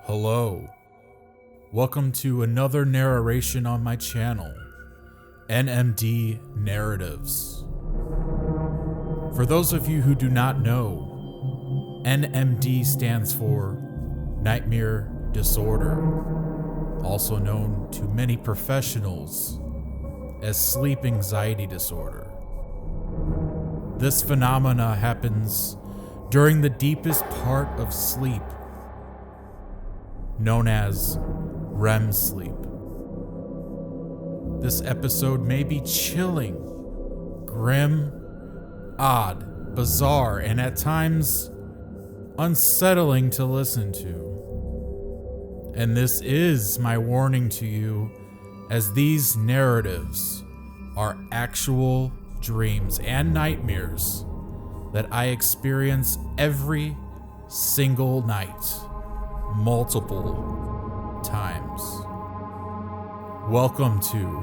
Hello. Welcome to another narration on my channel, NMDNarratives. For those of you who do not know, NMD stands for Nightmare Disorder, also known to many professionals as sleep anxiety disorder. This phenomena happens during the deepest part of sleep, known as REM sleep. This episode may be chilling, grim, odd, bizarre, and at times unsettling to listen to. And this is my warning to you, as these narratives are actual dreams and nightmares that I experience every single night, multiple times. Welcome to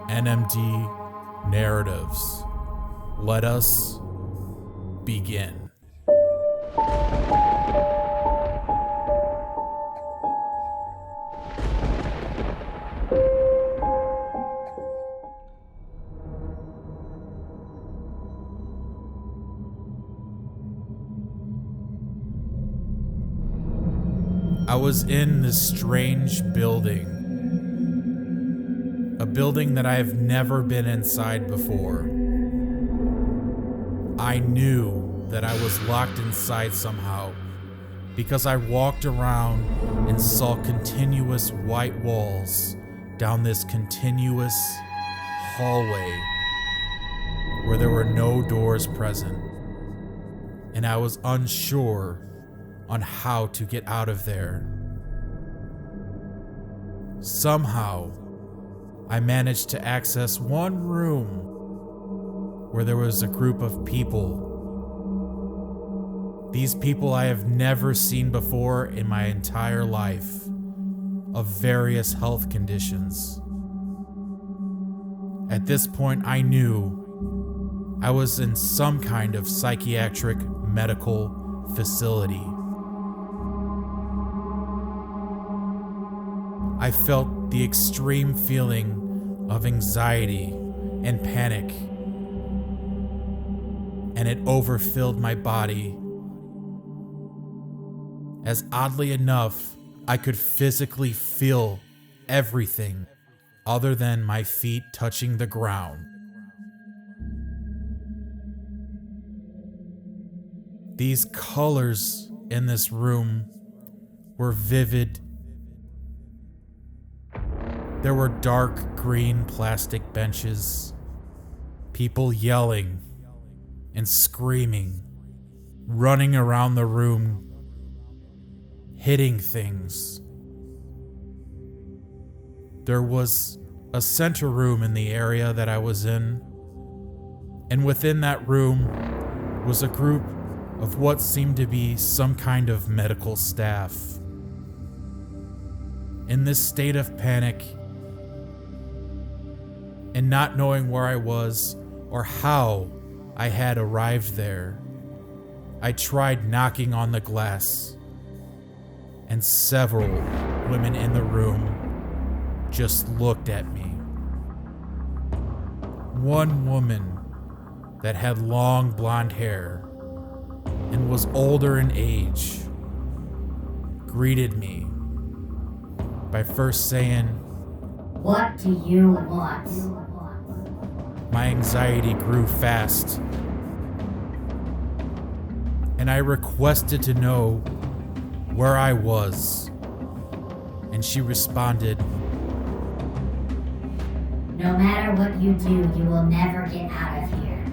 NMD Narratives. Let us begin. I was in this strange building, a building that I have never been inside before. I knew that I was locked inside somehow because I walked around and saw continuous white walls down this continuous hallway where there were no doors present, and I was unsure on how to get out of there. Somehow, I managed to access one room where there was a group of people. These people I have never seen before in my entire life, of various health conditions. At this point, I knew I was in some kind of psychiatric medical facility. I felt the extreme feeling of anxiety and panic, and it overfilled my body. As oddly enough, I could physically feel everything other than my feet touching the ground. These colors in this room were vivid. There were dark green plastic benches, people yelling and screaming, running around the room, hitting things. There was a center room in the area that I was in, and within that room was a group of what seemed to be some kind of medical staff. In this state of panic, and not knowing where I was or how I had arrived there, I tried knocking on the glass, and several women in the room just looked at me. One woman that had long blonde hair and was older in age greeted me by first saying, "What do you want?" My anxiety grew fast, and I requested to know where I was, and she responded, "No matter what you do, you will never get out of here."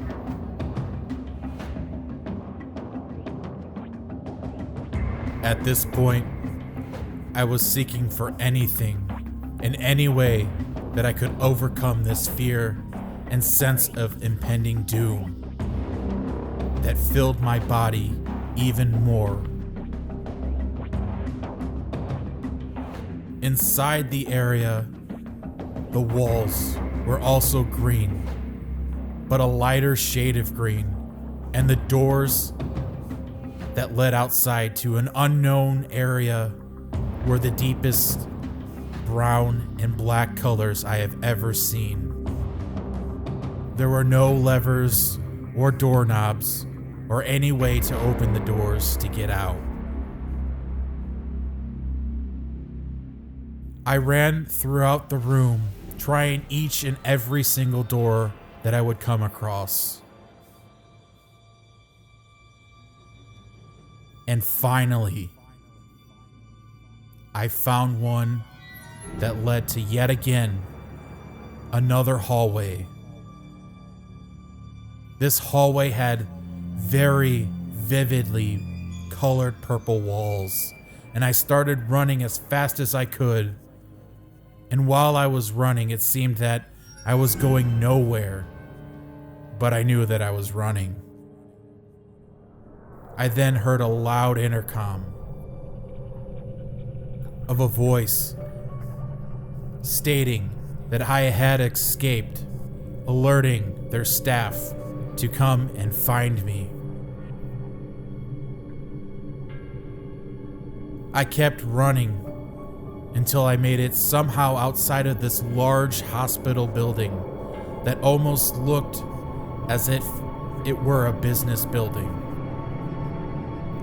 At this point, I was seeking for anything in any way that I could overcome this fear and sense of impending doom that filled my body even more. Inside the area, the walls were also green, but a lighter shade of green, and the doors that led outside to an unknown area were the deepest brown and black colors I have ever seen. There were no levers or doorknobs or any way to open the doors to get out. I ran throughout the room, trying each and every single door that I would come across. And finally, I found one that led to yet again another hallway. This hallway had very vividly colored purple walls, and I started running as fast as I could. And while I was running, it seemed that I was going nowhere, but I knew that I was running. I then heard a loud intercom of a voice stating that I had escaped, alerting their staff to come and find me. I kept running until I made it somehow outside of this large hospital building that almost looked as if it were a business building.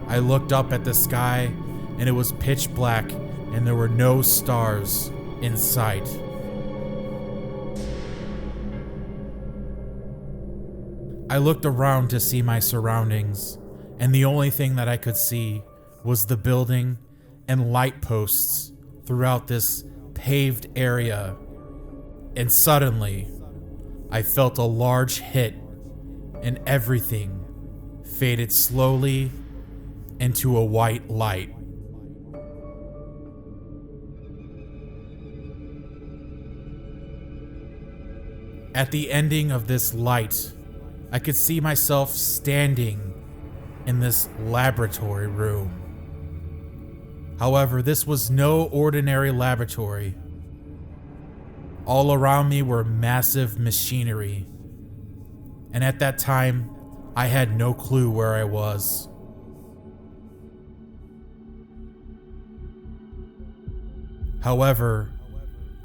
I looked up at the sky and it was pitch black and there were no stars in sight. I looked around to see my surroundings, and the only thing that I could see was the building and light posts throughout this paved area. And suddenly, I felt a large hit, and everything faded slowly into a white light. At the ending of this light, I could see myself standing in this laboratory room. However, this was no ordinary laboratory. All around me were massive machinery, and at that time, I had no clue where I was. However,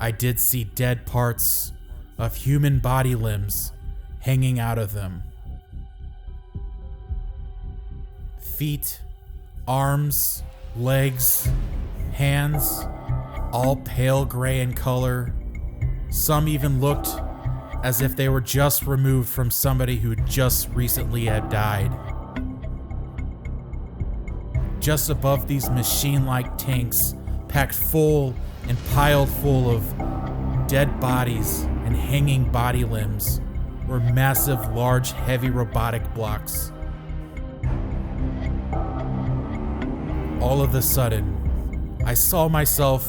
I did see dead parts of human body limbs hanging out of them. Feet, arms, legs, hands, all pale gray in color. Some even looked as if they were just removed from somebody who just recently had died. Just above these machine-like tanks, packed full and piled full of dead bodies and hanging body limbs, were massive, large, heavy robotic blocks. All of a sudden, I saw myself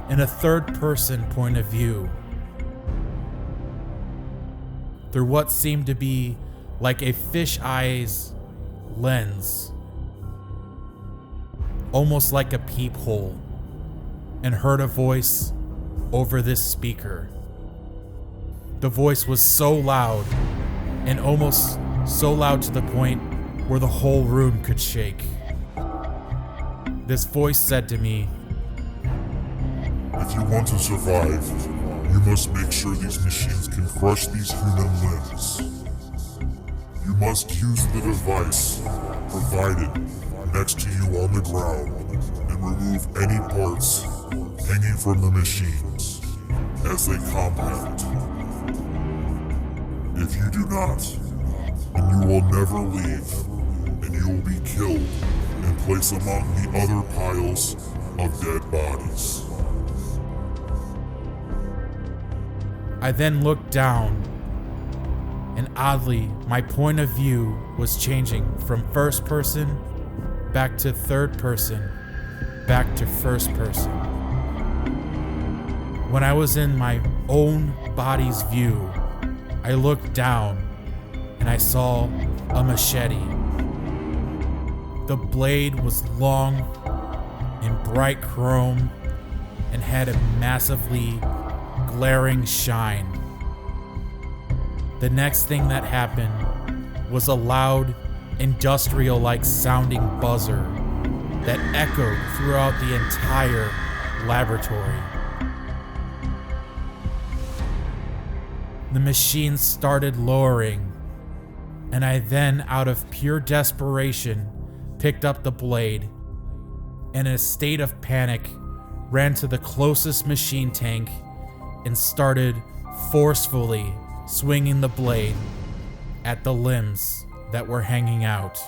in a third-person point of view, through what seemed to be like a fish-eye's lens, almost like a peephole, and heard a voice over this speaker. The voice was so loud, and almost so loud to the point where the whole room could shake. This voice said to me, "If you want to survive, you must make sure these machines can crush these human limbs. You must use the device provided next to you on the ground and remove any parts hanging from the machines as they compound. If you do not, then you will never leave, and you will be killed and placed among the other piles of dead bodies." I then looked down, and oddly, my point of view was changing from first person back to third person, back to first person. When I was in my own body's view, I looked down and I saw a machete. The blade was long and bright chrome and had a massively glaring shine. The next thing that happened was a loud, industrial-like sounding buzzer that echoed throughout the entire laboratory. The machine started lowering, and I then, out of pure desperation, picked up the blade and in a state of panic ran to the closest machine tank and started forcefully swinging the blade at the limbs that were hanging out.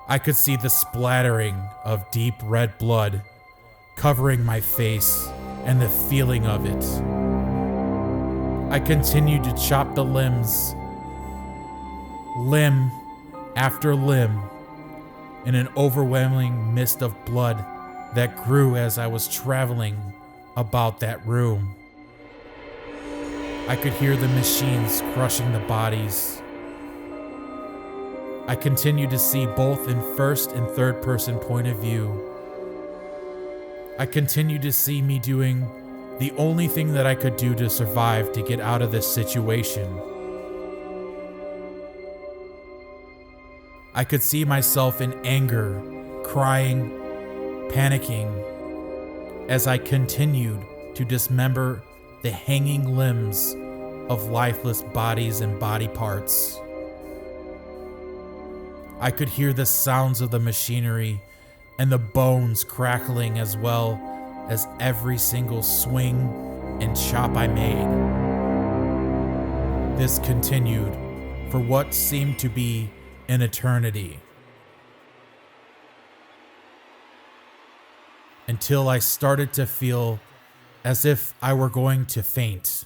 I could see the splattering of deep red blood covering my face and the feeling of it. I continued to chop the limbs, limb after limb, in an overwhelming mist of blood that grew as I was traveling about that room. I could hear the machines crushing the bodies. I continued to see both in first and third person point of view. I continued to see me doing the only thing that I could do to survive to get out of this situation. I could see myself in anger, crying, panicking, as I continued to dismember the hanging limbs of lifeless bodies and body parts. I could hear the sounds of the machinery and the bones crackling, as well as every single swing and chop I made. This continued for what seemed to be an eternity, until I started to feel as if I were going to faint.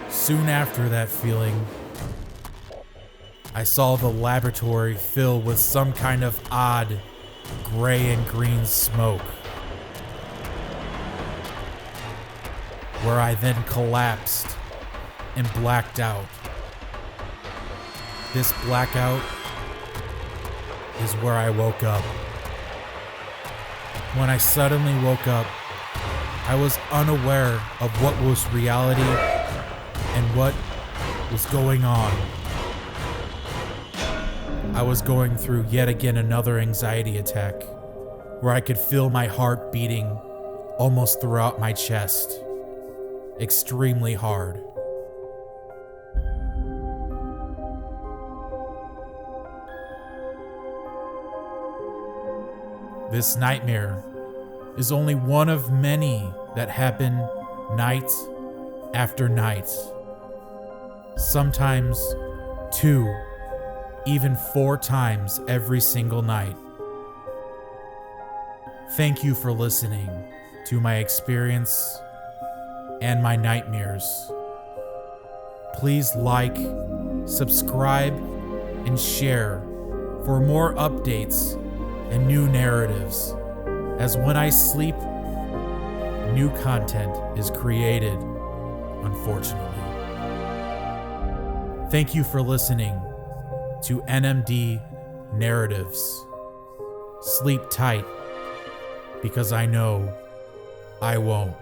Soon after that feeling, I saw the laboratory fill with some kind of odd gray and green smoke, where I then collapsed and blacked out. This blackout is where I woke up. When I suddenly woke up, I was unaware of what was reality and what was going on. I was going through yet again another anxiety attack, where I could feel my heart beating almost throughout my chest, extremely hard. This nightmare is only one of many that happen night after night. Sometimes 2, even 4 times every single night. Thank you for listening to my experience and my nightmares. Please like, subscribe, and share for more updates and new narratives, as when I sleep, new content is created, unfortunately. Thank you for listening to NMD Narratives. Sleep tight, because I know I won't.